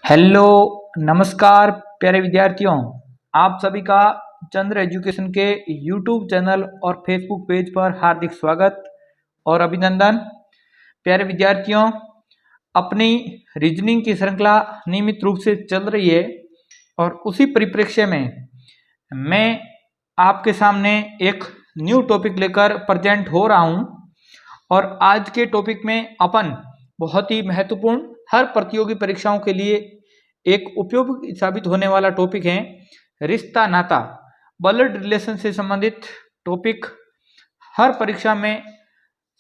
Hello, नमस्कार प्यारे विद्यार्थियों। आप सभी का चंद्र एजुकेशन के यूट्यूब चैनल और फेसबुक पेज पर हार्दिक स्वागत और अभिनंदन। प्यारे विद्यार्थियों, अपनी रीजनिंग की श्रृंखला नियमित रूप से चल रही है और उसी परिप्रेक्ष्य में मैं आपके सामने एक न्यू टॉपिक लेकर प्रेजेंट हो रहा हूं और आज के टॉपिक में अपन बहुत ही महत्वपूर्ण हर प्रतियोगी परीक्षाओं के लिए एक उपयोगी साबित होने वाला टॉपिक है रिश्ता नाता, ब्लड रिलेशन से संबंधित टॉपिक। हर परीक्षा में,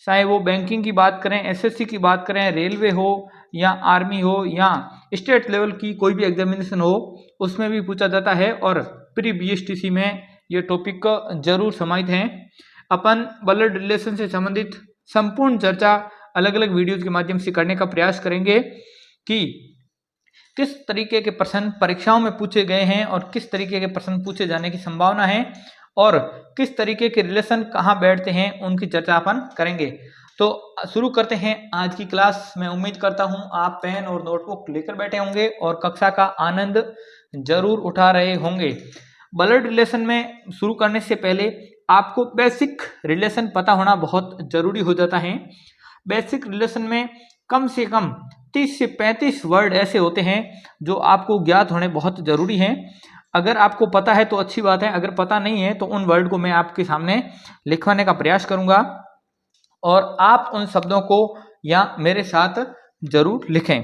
चाहे वो बैंकिंग की बात करें, एसएससी की बात करें, रेलवे हो या आर्मी हो या स्टेट लेवल की कोई भी एग्जामिनेशन हो, उसमें भी पूछा जाता है और प्री बीएसटीसी में ये टॉपिक जरूर समाहित हैं। अपन ब्लड रिलेशन से संबंधित संपूर्ण चर्चा अलग अलग वीडियोज के माध्यम से करने का प्रयास करेंगे कि किस तरीके के प्रश्न परीक्षाओं में पूछे गए हैं और किस तरीके के प्रश्न पूछे जाने की संभावना है और किस तरीके के रिलेशन कहाँ बैठते हैं, उनकी चर्चा अपन करेंगे। तो शुरू करते हैं आज की क्लास। मैं उम्मीद करता हूं आप पेन और नोटबुक लेकर बैठे होंगे और कक्षा का आनंद जरूर उठा रहे होंगे। ब्लड रिलेशन में शुरू करने से पहले आपको बेसिक रिलेशन पता होना बहुत जरूरी हो जाता है। बेसिक रिलेशन में कम से कम 30 से 35 वर्ड ऐसे होते हैं जो आपको ज्ञात होने बहुत जरूरी हैं। अगर आपको पता है तो अच्छी बात है, अगर पता नहीं है तो उन वर्ड को मैं आपके सामने लिखवाने का प्रयास करूंगा और आप उन शब्दों को या मेरे साथ जरूर लिखें,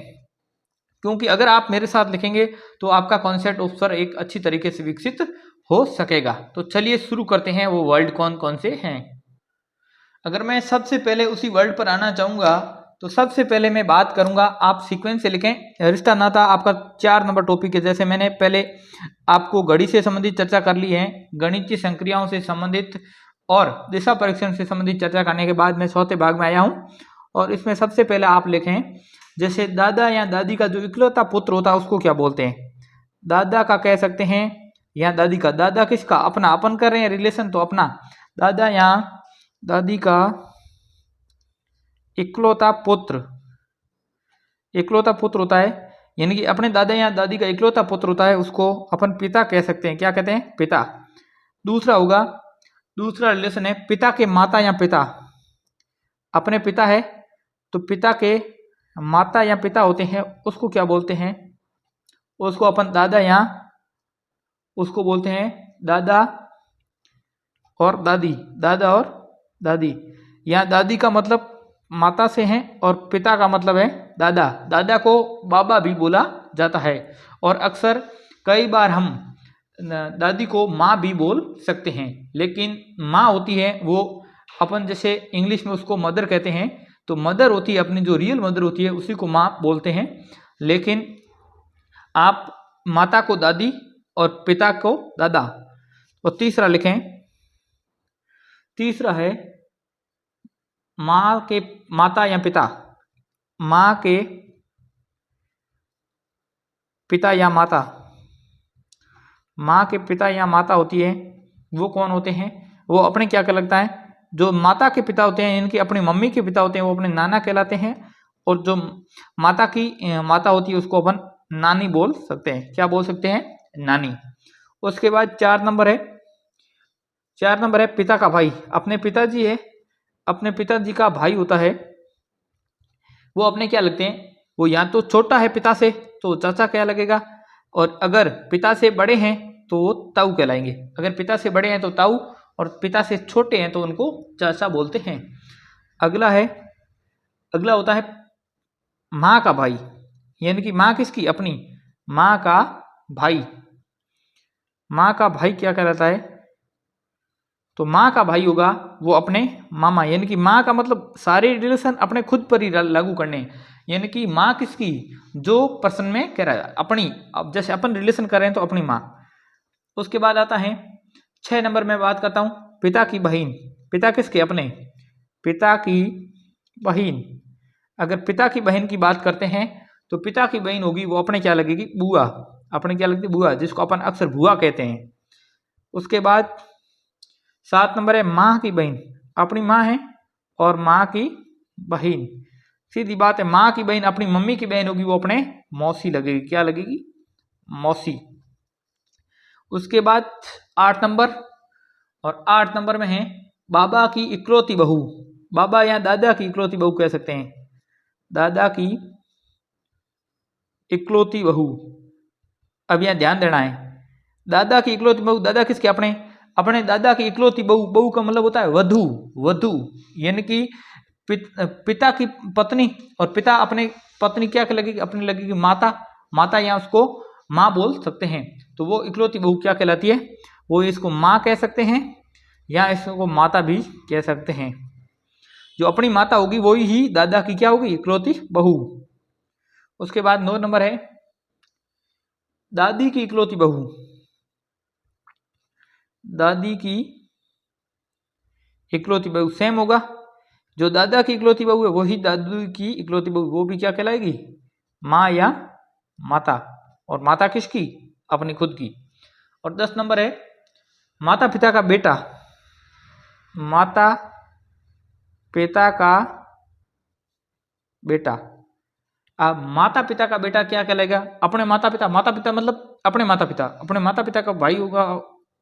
क्योंकि अगर आप मेरे साथ लिखेंगे तो आपका कॉन्सेप्ट उस पर एक अच्छी तरीके से विकसित हो सकेगा। तो चलिए शुरू करते हैं। वो वर्ड कौन कौन से हैं। अगर मैं सबसे पहले उसी वर्ड पर आना चाहूंगा तो सबसे पहले मैं बात करूंगा, आप सीक्वेंस से लिखें। रिश्ता नाता आपका 4 नंबर टॉपिक है। जैसे मैंने पहले आपको घड़ी से संबंधित चर्चा कर ली है, गणितीय संक्रियाओं से संबंधित और दिशा परीक्षण से संबंधित चर्चा करने के बाद मैं चौथे भाग में आया हूं और इसमें सबसे पहले आप लिखें, जैसे दादा या दादी का जो इकलौता पुत्र होता है उसको क्या बोलते हैं। दादा का कह सकते हैं या दादी का। दादा किसका? अपना। अपन कर रहे हैं रिलेशन तो अपना। दादा या दादी का इकलौता पुत्र, इकलौता पुत्र होता है, यानी कि अपने दादा या दादी का इकलौता पुत्र होता है, उसको अपन पिता कह सकते हैं। क्या कहते हैं? पिता। दूसरा होगा, दूसरा रिलेशन है पिता के माता या पिता। अपने पिता है तो पिता के माता या पिता होते हैं, उसको क्या बोलते हैं? उसको अपन दादा या उसको बोलते हैं दादा और दादी। दादा और दादी। या दादी का मतलब माता से है और पिता का मतलब है दादा। दादा को बाबा भी बोला जाता है और अक्सर कई बार हम दादी को माँ भी बोल सकते हैं, लेकिन माँ होती है वो अपन जैसे इंग्लिश में उसको मदर कहते हैं, तो मदर होती है अपनी जो रियल मदर होती है उसी को माँ बोलते हैं। लेकिन आप माता को दादी और पिता को दादा। और तीसरा लिखें, तीसरा है माँ के माता या पिता। माँ के पिता या माता। माँ के पिता या माता होती है, वो कौन होते हैं? वो अपने क्या कहलाता है? जो माता के पिता होते हैं, इनकी अपनी मम्मी के पिता होते हैं, वो अपने नाना कहलाते हैं। और जो माता की माता होती है उसको अपन नानी बोल सकते हैं। क्या बोल सकते हैं? नानी। उसके बाद 4 नंबर है, 4 नंबर है पिता का भाई। अपने पिताजी है, अपने पिताजी का भाई होता है, वो अपने क्या लगते हैं? वो या तो छोटा है पिता से तो चाचा क्या लगेगा, और अगर पिता से बड़े हैं तो वो ताऊ कहलाएंगे। अगर पिता से बड़े हैं तो ताऊ और पिता से छोटे हैं तो उनको चाचा बोलते हैं। अगला है, अगला होता है माँ का भाई, यानी कि माँ किसकी? अपनी माँ का भाई। माँ का भाई क्या कहलाता है? तो माँ का भाई होगा वो अपने मामा, यानी कि माँ का मतलब सारे रिलेशन अपने खुद पर ही लागू करने, यानी कि माँ किसकी? जो पर्सन में कह रहा है अपनी। अब जैसे अपन रिलेशन कर रहे हैं तो अपनी माँ। उसके बाद आता है 6 नंबर में बात करता हूँ पिता की बहन। पिता किसके? अपने पिता की बहन। अगर पिता की बहन की बात करते हैं तो पिता की बहन होगी वो अपने क्या लगेगी? बुआ। अपने क्या लगती? बुआ, जिसको अपन अक्सर बुआ कहते हैं। उसके बाद 7 नंबर है माँ की बहन। अपनी माँ है और माँ की बहन। सीधी बात है, माँ की बहन अपनी मम्मी की बहन होगी, वो अपने मौसी लगेगी। क्या लगेगी? मौसी। उसके बाद 8 नंबर, और 8 नंबर में है बाबा की इकलौती बहू। बाबा या दादा की इकलौती बहू कह सकते हैं, दादा की इकलौती बहू। अब यहाँ ध्यान देना है, दादा की इकलौती बहू, दादा किसके? अपने अपने दादा की इकलौती बहू। बहू का मतलब होता है वधू। वधू यानी कि पिता की पत्नी, और पिता अपने पत्नी क्या लगेगी? अपनी लगेगी माता। माता या उसको माँ बोल सकते हैं। तो वो इकलौती बहू क्या कहलाती है? वो इसको माँ कह सकते हैं या इसको माता भी कह सकते हैं। जो अपनी माता होगी वही ही दादा की क्या होगी? इकलौती बहू। उसके बाद 9 नंबर है दादी की इकलौती बहू। दादी की इकलौती बहू सेम होगा, जो दादा की इकलौती बहू है वही दादू की इकलौती बहू, वो भी क्या कहलाएगी? माँ या माता। और माता किसकी? अपनी खुद की। और 10 नंबर है माता पिता का बेटा। माता पिता का बेटा। अब माता पिता का बेटा क्या कहलाएगा? अपने माता पिता। माता पिता मतलब अपने माता पिता। अपने माता पिता का भाई होगा,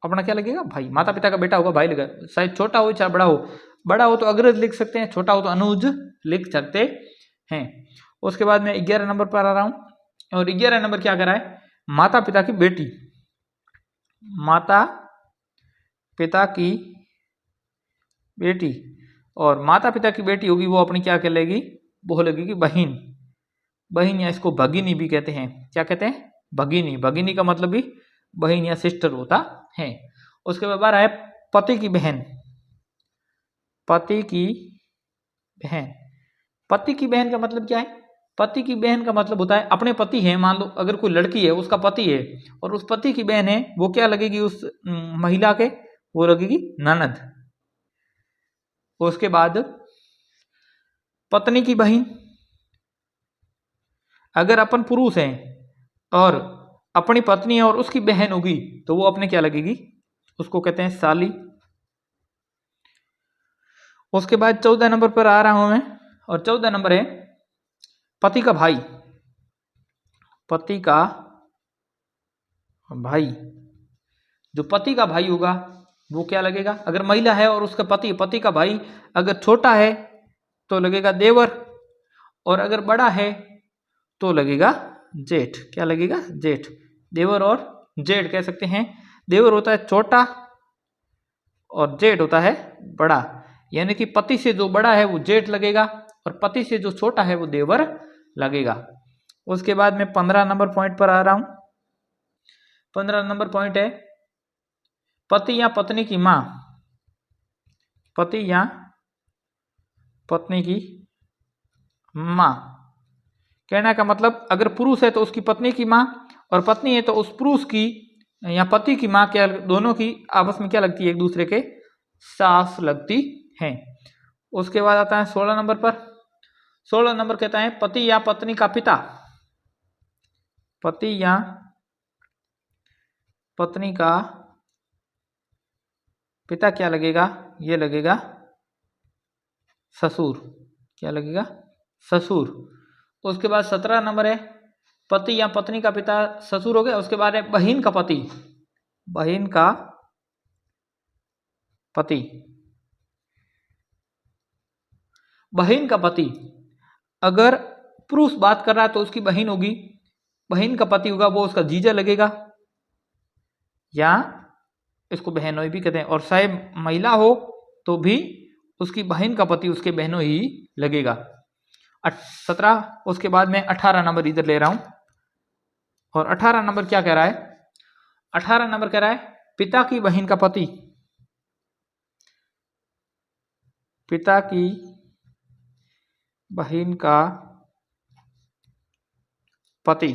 अपना क्या लगेगा? भाई। माता पिता का बेटा होगा, भाई लगेगा, चाहे छोटा हो चाहे बड़ा हो। बड़ा हो तो अग्रज लिख सकते हैं, छोटा हो तो अनुज लिख सकते हैं। उसके बाद में 11 नंबर पर आ रहा हूं, और 11 नंबर क्या कर रहा है? माता पिता की बेटी। माता पिता की बेटी, और माता पिता की बेटी होगी वो अपनी क्या कहलाएगी? वो लगेगी बहन। बहन, या इसको भगिनी भी कहते हैं। क्या कहते हैं? भगिनी। भगिनी का मतलब भी बहन या सिस्टर होता है। उसके बाद है पति की बहन। पति की बहन। पति की बहन का मतलब क्या है? पति की बहन का मतलब होता है अपने पति है, मान लो अगर कोई लड़की है उसका पति है, और उस पति की बहन है, वो क्या लगेगी उस महिला के? वो लगेगी ननद। उसके बाद पत्नी की बहन। अगर अपन पुरुष हैं और अपनी पत्नी और उसकी बहन होगी तो वो अपने क्या लगेगी? उसको कहते हैं साली। उसके बाद 14 नंबर पर आ रहा हूं मैं, और 14 नंबर है पति का भाई। पति का भाई। जो पति का भाई होगा वो क्या लगेगा? अगर महिला है और उसका पति, पति का भाई अगर छोटा है तो लगेगा देवर, और अगर बड़ा है तो लगेगा जेठ। क्या लगेगा? जेठ। देवर और जेठ कह सकते हैं। देवर होता है छोटा और जेठ होता है बड़ा, यानी कि पति से जो बड़ा है वो जेठ लगेगा, और पति से जो छोटा है वो देवर लगेगा। उसके बाद में 15 नंबर पॉइंट पर आ रहा हूं। 15 नंबर पॉइंट है पति या पत्नी की मां। पति या पत्नी की मां। कहने का मतलब अगर पुरुष है तो उसकी पत्नी की मां, और पत्नी है तो उस पुरुष की या पति की मां, क्या दोनों की आपस में क्या लगती है? एक दूसरे के सास लगती हैं। उसके बाद आता है 16 नंबर पर। 16 नंबर कहता है पति या पत्नी का पिता। पति या पत्नी का पिता क्या लगेगा? ये लगेगा ससुर। क्या लगेगा? ससुर। उसके बाद 17 नंबर है पति या पत्नी का पिता ससुर हो गया। उसके बाद है बहन का पति। बहन का पति। बहन का पति अगर पुरुष बात कर रहा है तो उसकी बहन होगी, बहन का पति होगा वो उसका जीजा लगेगा, या इसको बहनोई भी कहते हैं। और शायद महिला हो तो भी उसकी बहन का पति उसके बहनों ही लगेगा। 17। उसके बाद में 18 नंबर इधर ले रहा हूं, और 18 नंबर क्या कह रहा है? 18 नंबर कह रहा है पिता की बहन का पति। पिता की बहन का पति।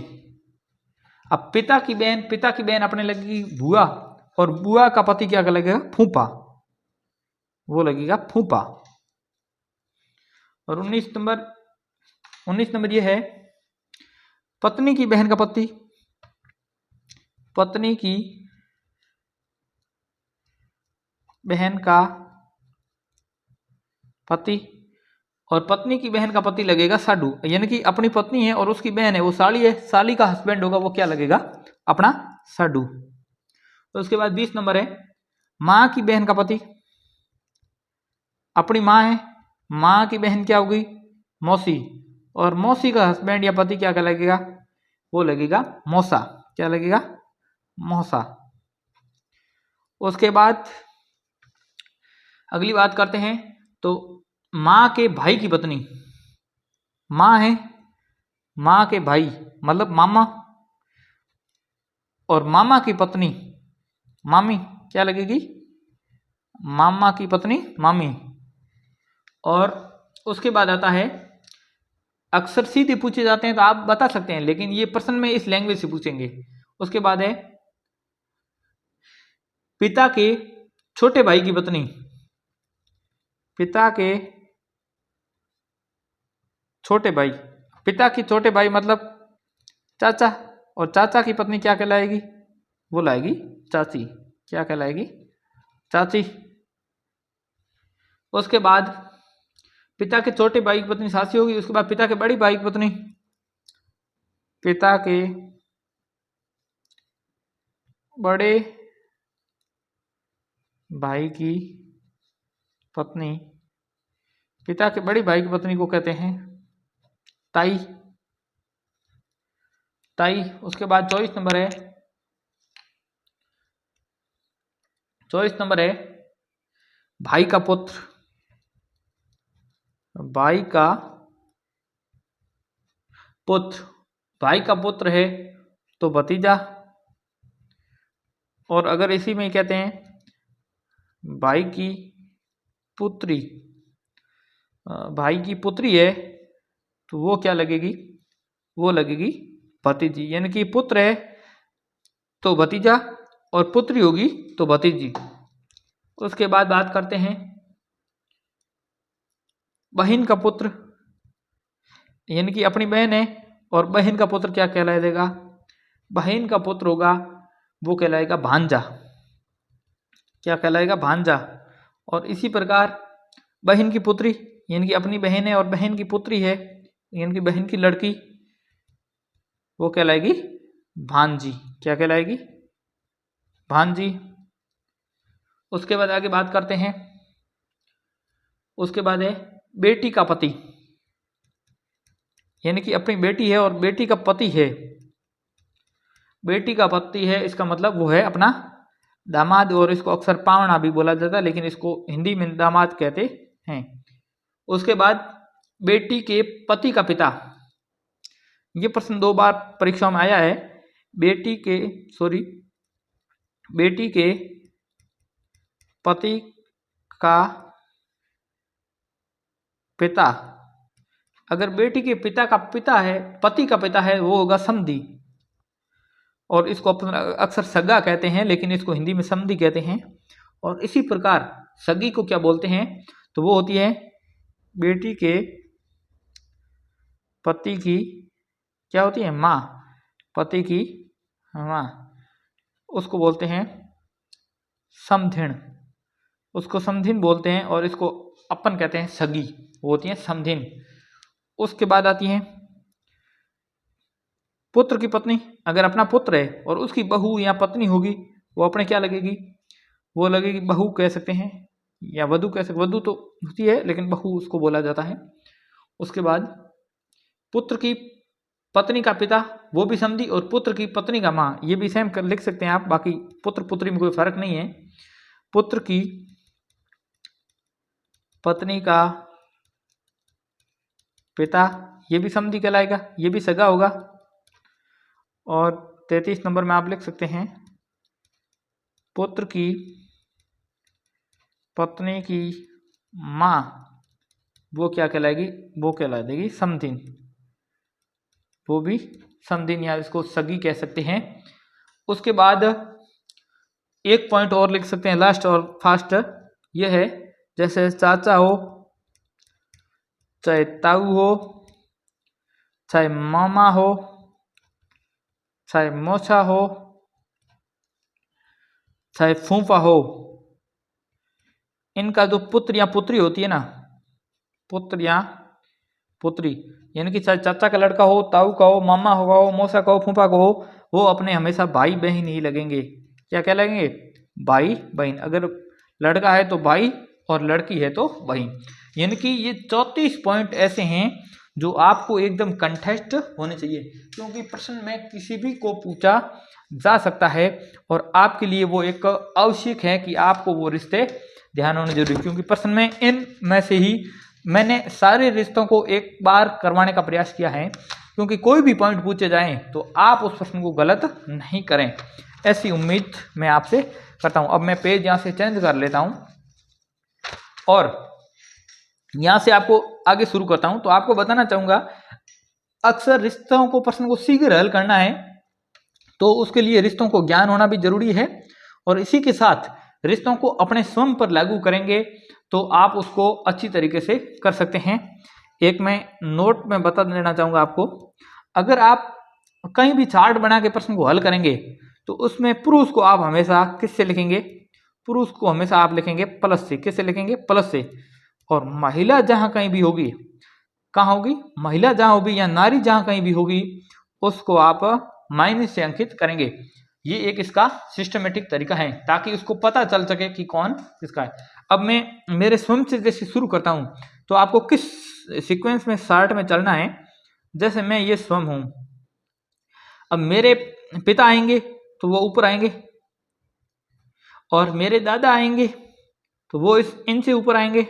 अब पिता की बहन अपने लगेगी बुआ, और बुआ का पति क्या लगेगा? फूफा। वो लगेगा फूफा। और 19 नंबर ये है पत्नी की बहन का पति। पत्नी की बहन का पति। और पत्नी की बहन का पति लगेगा साडू, यानी कि अपनी पत्नी है और उसकी बहन है वो साली है, साली का हस्बैंड होगा वो क्या लगेगा, अपना साडू। तो उसके बाद 20 नंबर है माँ की बहन का पति, अपनी माँ है, माँ की बहन क्या होगी, मौसी, और मौसी का हस्बैंड या पति क्या लगेगा, वो लगेगा मौसा, क्या लगेगा, मौसा। उसके बाद अगली बात करते हैं, तो माँ के भाई की पत्नी, माँ है, माँ के भाई मतलब मामा, और मामा की पत्नी मामी क्या लगेगी, मामा की पत्नी मामी। और उसके बाद आता है, अक्सर सीधे पूछे जाते हैं तो आप बता सकते हैं, लेकिन ये प्रश्न में इस लैंग्वेज से पूछेंगे। उसके बाद है पिता के छोटे भाई की पत्नी, पिता के छोटे भाई, पिता की छोटे भाई मतलब चाचा, और चाचा की पत्नी क्या कहलाएगी, वो लाएगी चाची, क्या कहलाएगी, चाची। उसके बाद पिता के छोटे भाई की पत्नी सासी होगी। उसके बाद पिता के बड़ी भाई की पत्नी, पिता के बड़े भाई की पत्नी, पिता के बड़ी भाई की पत्नी को कहते हैं ताई, ताई। उसके बाद 24 नंबर है, 24 नंबर है भाई का पुत्र, भाई का पुत्र, भाई का पुत्र है तो भतीजा, और अगर इसी में कहते हैं भाई की पुत्री, भाई की पुत्री है तो वो क्या लगेगी, वो लगेगी भतीजी, यानी कि पुत्र है तो भतीजा और पुत्री होगी तो भतीजी। उसके बाद बात करते हैं बहन का पुत्र, यानी कि अपनी बहन है और बहन का पुत्र क्या कहलाया देगा, बहन का पुत्र होगा वो कहलाएगा भांजा, क्या कहलाएगा, भांजा। और इसी प्रकार बहन की पुत्री, यानी कि अपनी बहन है और बहन की पुत्री है, यानी कि बहन की लड़की, वो कहलाएगी भांजी, क्या कहलाएगी, भांजी। उसके बाद आगे बात करते हैं, उसके बाद है बेटी का पति, यानी कि अपनी बेटी है और बेटी का पति है, बेटी का पति है इसका मतलब वो है अपना दामाद, और इसको अक्सर पावना भी बोला जाता है, लेकिन इसको हिंदी में दामाद कहते हैं। उसके बाद बेटी के पति का पिता, ये प्रश्न 2 बार परीक्षा में आया है, बेटी के पति का पिता, अगर बेटी के पिता का पिता है, पति का पिता है, वो होगा समधी, और इसको अक्सर सगा कहते हैं, लेकिन इसको हिंदी में समधी कहते हैं। और इसी प्रकार सगी को क्या बोलते हैं, तो वो होती है बेटी के पति की क्या होती है, माँ, पति की माँ, उसको बोलते हैं समधिन, उसको समधिन बोलते हैं, और इसको अपन कहते हैं सगी, वो होती है समधिन। उसके बाद आती है पुत्र की पत्नी, अगर अपना पुत्र है और उसकी बहू या पत्नी होगी वो अपने क्या लगेगी, वो लगेगी बहू कह सकते हैं या वधू कह सकते, वधू तो होती है लेकिन बहू उसको बोला जाता है। उसके बाद पुत्र की पत्नी का पिता वो भी समधी, और पुत्र की पत्नी का माँ, ये भी सेम कर लिख सकते हैं आप, बाकी पुत्र पुत्री में कोई फर्क नहीं है। पुत्र की पत्नी का पिता ये भी समधी कहलाएगा, ये भी सगा होगा। और 33 नंबर में आप लिख सकते हैं पुत्र की पत्नी की माँ, वो क्या कहलाएगी, वो कहला देगी समधिन, वो भी समधिन या इसको सगी कह सकते हैं। उसके बाद एक पॉइंट और लिख सकते हैं लास्ट और फास्ट, ये है जैसे चाचा हो, चाहे ताऊ हो, चाहे मामा हो, चाहे मौसा हो, चाहे फूफा हो, इनका जो पुत्र या पुत्री होती है ना, पुत्र या पुत्री, यानी कि चाहे चाचा का लड़का हो, ताऊ का हो, मामा होगा हो, मौसा का हो, फूफा का हो, वो अपने हमेशा भाई बहन ही लगेंगे। क्या क्या लगेंगे? भाई बहन। अगर लड़का है तो भाई और लड़की है तो बहन। यानी कि ये 34 पॉइंट ऐसे हैं जो आपको एकदम कंठस्थ होने चाहिए, क्योंकि प्रश्न में किसी भी को पूछा जा सकता है और आपके लिए वो एक आवश्यक है कि आपको वो रिश्ते ध्यान होने जरूरी, क्योंकि प्रश्न में इन में से ही मैंने सारे रिश्तों को एक बार करवाने का प्रयास किया है, क्योंकि कोई भी पॉइंट पूछे जाएं तो आप उस प्रश्न को गलत नहीं करें, ऐसी उम्मीद मैं आपसे करता हूं। अब मैं पेज यहाँ से चेंज कर लेता हूं और यहाँ से आपको आगे शुरू करता हूं। तो आपको बताना चाहूंगा, अक्सर रिश्तों को, प्रश्न को शीघ्र हल करना है तो उसके लिए रिश्तों को ज्ञान होना भी जरूरी है, और इसी के साथ रिश्तों को अपने स्वयं पर लागू करेंगे तो आप उसको अच्छी तरीके से कर सकते हैं। एक मैं नोट में बता देना चाहूँगा आपको, अगर आप कहीं भी चार्ट बना के प्रश्न को हल करेंगे तो उसमें पुरुष को आप हमेशा किससे लिखेंगे? पुरुष को हमेशा आप लिखेंगे प्लस से। किससे लिखेंगे? प्लस से। और महिला जहाँ कहीं भी होगी, कहाँ होगी? महिला जहाँ होगी या नारी जहाँ कहीं भी होगी उसको आप माइनस से अंकित करेंगे। ये एक इसका सिस्टमेटिक तरीका है ताकि उसको पता चल सके कि कौन किसका है। अब मैं मेरे स्वयं से जैसे शुरू करता हूं तो आपको किस सीक्वेंस में चार्ट में चलना है। जैसे मैं ये स्वयं हूं, अब मेरे पिता आएंगे तो वो ऊपर आएंगे, और मेरे दादा आएंगे तो वो इनसे ऊपर आएंगे,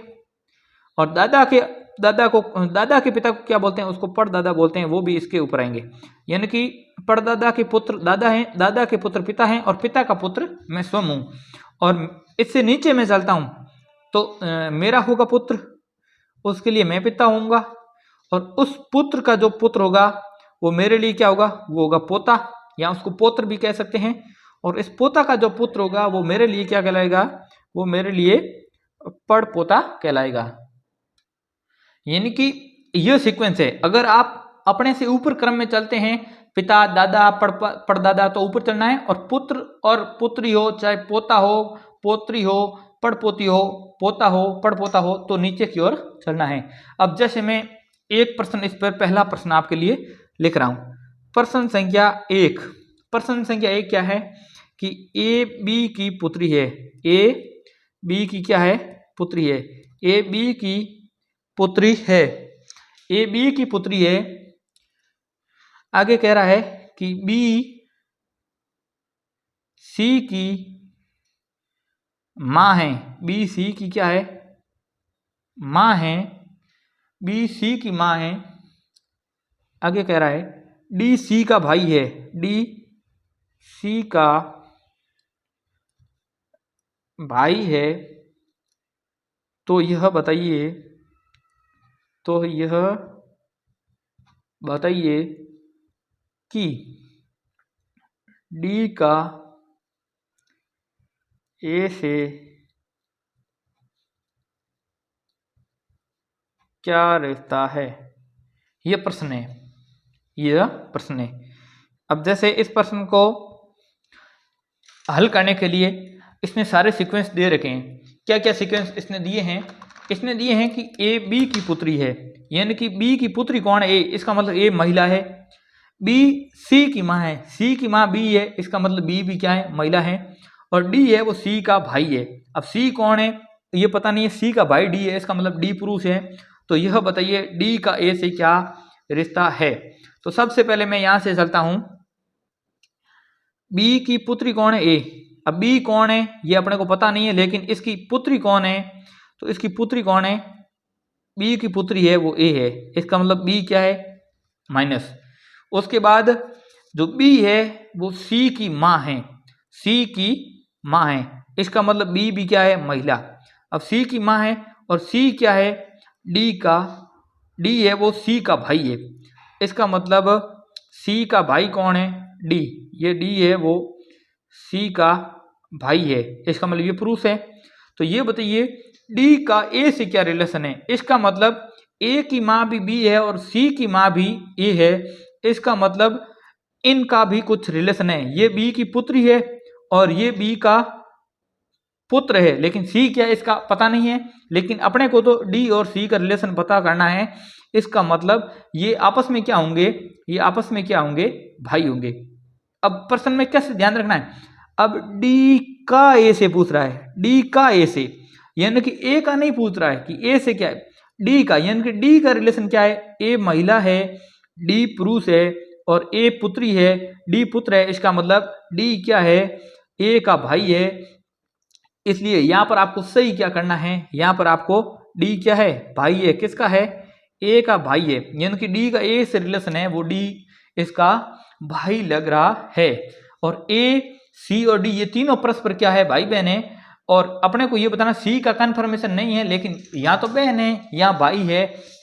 और दादा के पिता को क्या बोलते हैं? उसको परदादा बोलते हैं, वो भी इसके ऊपर आएंगे। यानी कि परदादा के पुत्र दादा हैं, दादा के पुत्र पिता हैं, और पिता का पुत्र मैं स्वयं हूं। और इससे नीचे मैं चलता हूं तो मेरा होगा पुत्र, उसके लिए मैं पिता होऊंगा, और उस पुत्र का जो पुत्र होगा वो मेरे लिए क्या होगा? वो होगा पोता, या उसको पोत्र भी कह सकते हैं। और इस पोता का जो पुत्र होगा वो मेरे लिए क्या कहलाएगा? वो मेरे लिए पड़पोता कहलाएगा। यानी कि यह सीक्वेंस है। अगर आप अपने से ऊपर क्रम में चलते हैं, पिता, दादा, पड़दादा, तो ऊपर चलना है, और पुत्र और पुत्री हो, चाहे पोता हो, पोत्री हो, पड़पोती हो, पोता हो, पड़पोता हो, तो नीचे की ओर चलना है। अब जैसे मैं एक प्रश्न, इस पर पहला प्रश्न आपके लिए लिख रहा हूं। प्रश्न संख्या 1। प्रश्न संख्या 1 क्या है कि ए बी की पुत्री है। ए बी की क्या है? पुत्री है। ए बी की पुत्री है। ए बी की पुत्री है। आगे कह रहा है कि बी सी की माँ है। बी सी की क्या है? माँ है। बी सी की माँ है। आगे कह रहा है डी सी का भाई है। डी सी का भाई है। तो यह बताइए कि डी का ए से क्या रिश्ता है? यह प्रश्न है। अब जैसे इस प्रश्न को हल करने के लिए इसने सारे सीक्वेंस दे रखे हैं। क्या क्या सीक्वेंस इसने दिए हैं? इसने दिए हैं कि ए बी की पुत्री है, यानी कि बी की पुत्री कौन है? ए, इसका मतलब ए महिला है। बी सी की माँ है। सी की माँ बी है, इसका मतलब बी भी क्या है? महिला है। और डी है वो सी का भाई है। अब सी कौन है ये पता नहीं है। सी का भाई डी है, इसका मतलब डी पुरुष है। तो यह बताइए डी का ए से क्या रिश्ता है? तो सबसे पहले मैं यहां से चलता हूं। बी की पुत्री कौन है? ए। अब बी कौन है ये अपने को पता नहीं है, लेकिन इसकी पुत्री कौन है? तो इसकी पुत्री कौन है? बी की पुत्री है वो ए है, इसका मतलब बी क्या है? माइनस। उसके बाद जो बी है वो सी की माँ है। सी की माँ है, इसका मतलब बी भी क्या है? महिला। अब सी की माँ है, और सी क्या है? डी है वो सी का भाई है, इसका मतलब सी का भाई कौन है? डी। ये डी है वो सी का भाई है, इसका मतलब ये पुरुष है। तो ये बताइए डी का ए से क्या रिलेशन है? इसका मतलब ए की माँ भी बी है और सी की माँ भी ए है, इसका मतलब इनका भी कुछ रिलेशन है। ये बी की पुत्री है और ये बी का पुत्र है, लेकिन सी क्या है इसका पता नहीं है, लेकिन अपने को तो डी और सी का रिलेशन पता करना है। इसका मतलब ये आपस में क्या होंगे, ये आपस में क्या होंगे, भाई होंगे। अब प्रश्न में कैसे ध्यान रखना है, अब डी का ए से पूछ रहा है, डी का ए से, यानी कि ए का नहीं पूछ रहा है कि ए से क्या है, डी का, यानी कि डी का रिलेशन क्या है, ए महिला है, डी पुरुष है और ए पुत्री है, डी पुत्र है। इसका मतलब डी क्या है, ए का भाई है। इसलिए यहां पर आपको सही क्या करना है, यहां पर आपको डी क्या है, भाई है, किसका है, ए का भाई है, यानी कि डी का ए से रिलेशन है, वो डी इसका भाई लग रहा है। और ए, सी और डी ये तीनों परस्पर क्या है, भाई बहन है। और अपने को ये बताना सी का कंफर्मेशन नहीं है, लेकिन या तो बहन है या भाई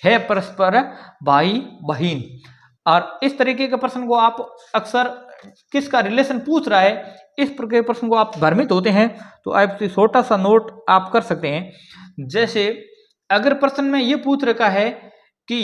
है परस्पर भाई बहन। और इस तरीके के प्रश्न को आप अक्सर किसका रिलेशन पूछ रहा है, इस प्रकार के प्रश्न को आप भ्रमित होते हैं तो आप छोटा सा नोट आप कर सकते हैं। जैसे अगर प्रश्न में ये पूछ रखा है कि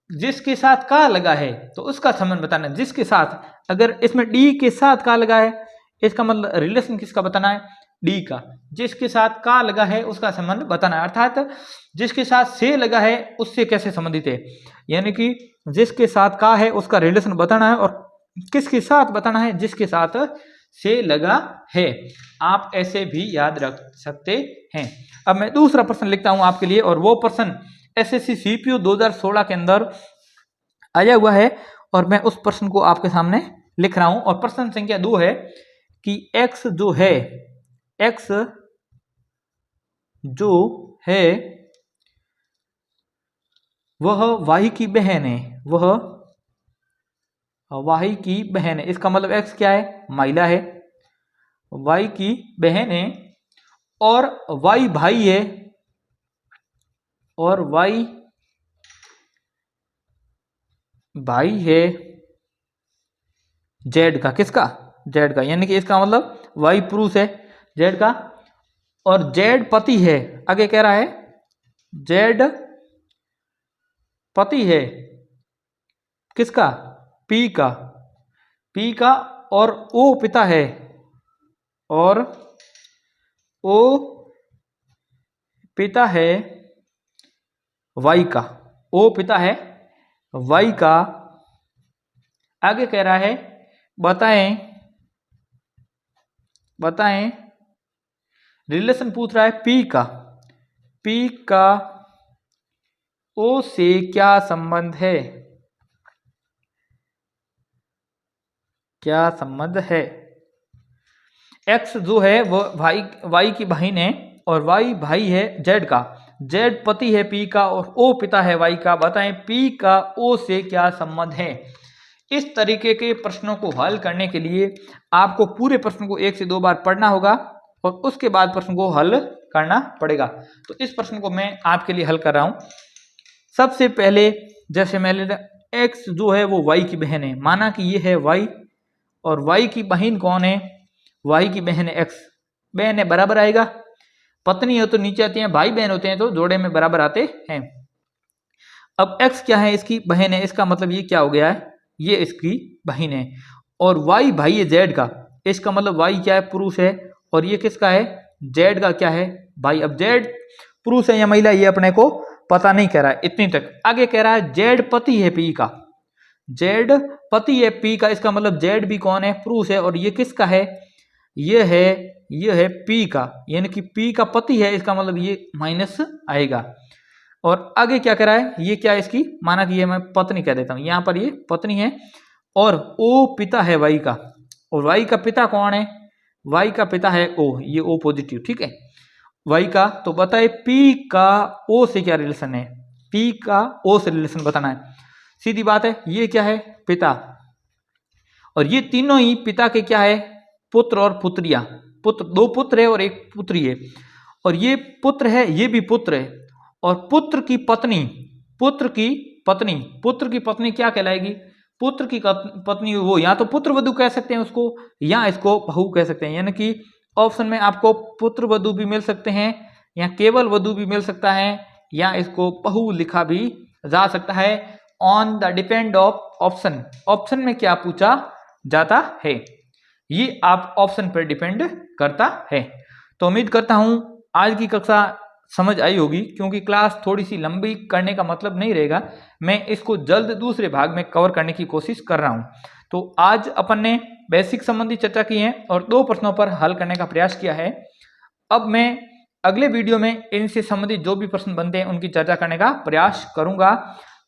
जिसके साथ का लगा है तो उसका संबंध बताना है, जिसके साथ, अगर इसमें डी के साथ का लगा है इसका मतलब रिलेशन किसका बताना है, डी का। जिसके साथ का लगा है उसका संबंध बताना है, अर्थात जिसके साथ से लगा है उससे कैसे संबंधित है, यानी कि जिसके साथ का है उसका रिलेशन बताना है और किसके साथ बताना है, जिसके साथ से लगा है। आप ऐसे भी याद रख सकते हैं। अब मैं दूसरा प्रश्न लिखता हूं आपके लिए, और वो प्रश्न एसएससी सीपीयू 2016 के अंदर आया हुआ है और मैं उस प्रश्न को आपके सामने लिख रहा हूं। और प्रश्न संख्या 2 है कि x जो है, x जो है वह y की बहन है, वह y की बहन है। इसका मतलब x क्या है, महिला है, y की बहन है और y भाई है, और y भाई है z का, किसका, z का, यानी कि इसका मतलब y पुरुष है z का, और z पति है। आगे कह रहा है z पति है किसका, p का, p का, और o पिता है, और o पिता है y का, o पिता है y का। आगे कह रहा है बताएं रिलेशन पूछ रहा है p का o से क्या संबंध है, क्या संबंध है। x जो है वो y की बहन है और y भाई है z का, z पति है p का और o पिता है y का। बताएं p का o से क्या संबंध है। इस तरीके के प्रश्नों को हल करने के लिए आपको पूरे प्रश्न को 1 से 2 बार पढ़ना होगा और उसके बाद प्रश्न को हल करना पड़ेगा। तो इस प्रश्न को मैं आपके लिए हल कर रहा हूं। सबसे पहले जैसे मैं x जो है वो y की बहन है, माना कि ये है y और y की बहन कौन है, y की बहन है x, बहन है बराबर आएगा, पत्नी हो तो नीचे आती है, भाई बहन होते हैं तो जोड़े में बराबर आते हैं। अब x क्या है, इसकी बहन है, इसका मतलब ये क्या हो गया है, ये इसकी बहन है, और y भाई है z का, इसका मतलब y क्या है, पुरुष है, और ये किसका है, z का क्या है, भाई। अब z पुरुष है या महिला ये अपने को पता नहीं कह रहा है, इतनी तक। आगे कह रहा है z पति है p का, z पति है p का, इसका मतलब z भी कौन है, पुरुष है, और ये किसका है, ये है p का, यानी कि p का पति है, इसका मतलब ये माइनस आएगा। और आगे क्या कह रहा है, ये क्या है इसकी, माना कि ये मैं पत्नी कह देता हूं, यहां पर ये पत्नी है, और o पिता है y का, और y का पिता कौन है, y का पिता है o, ये o पॉजिटिव, ठीक है, y का। तो बताए p का o से क्या रिलेशन है, p का o से रिलेशन बताना है, सीधी बात है। ये क्या है, पिता, और ये तीनों ही पिता के क्या है, पुत्र और पुत्रियां, पुत्र, 2 पुत्र है और 1 पुत्री है, और ये पुत्र है, ये भी पुत्र है, और पुत्र की पत्नी क्या कहलाएगी, पुत्र की पत्नी वो या तो पुत्र वधू कह सकते हैं उसको, या इसको बहू कह सकते हैं, यानी कि ऑप्शन में आपको पुत्र वधू भी मिल सकते हैं या केवल वधू भी मिल सकता है, या इसको बहू लिखा भी जा सकता है। On the depend of option, option में क्या पूछा जाता है, ये आप ऑप्शन पर डिपेंड करता है। तो उम्मीद करता हूँ आज की कक्षा समझ आई होगी, क्योंकि क्लास थोड़ी सी लंबी करने का मतलब नहीं रहेगा, मैं इसको जल्द दूसरे भाग में कवर करने की कोशिश कर रहा हूँ। तो आज अपन ने बेसिक संबंधी चर्चा की है और 2 प्रश्नों पर हल करने का प्रयास किया है। अब मैं अगले वीडियो में इनसे संबंधित जो भी प्रश्न बनते हैं उनकी चर्चा करने का प्रयास करूंगा।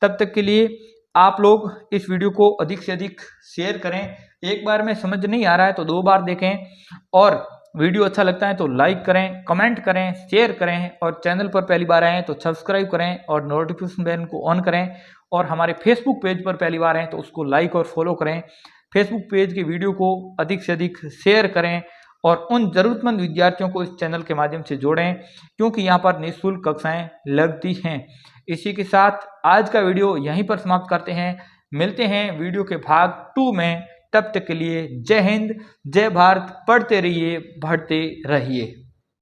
तब तक के लिए आप लोग इस वीडियो को अधिक से अधिक शेयर करें। एक बार में समझ नहीं आ रहा है तो 2 बार देखें, और वीडियो अच्छा लगता है तो लाइक करें, कमेंट करें, शेयर करें, और चैनल पर पहली बार आए तो सब्सक्राइब करें और नोटिफिकेशन बेल को ऑन करें, और हमारे फेसबुक पेज पर पहली बार आए तो उसको लाइक और फॉलो करें। फेसबुक पेज की वीडियो को अधिक से अधिक शेयर करें और उन जरूरतमंद विद्यार्थियों को इस चैनल के माध्यम से जोड़ें, क्योंकि यहाँ पर निःशुल्क कक्षाएं लगती हैं। इसी के साथ आज का वीडियो यहीं पर समाप्त करते हैं। मिलते हैं वीडियो के भाग 2 में। तब तक के लिए जय हिंद, जय भारत। पढ़ते रहिए, बढ़ते रहिए।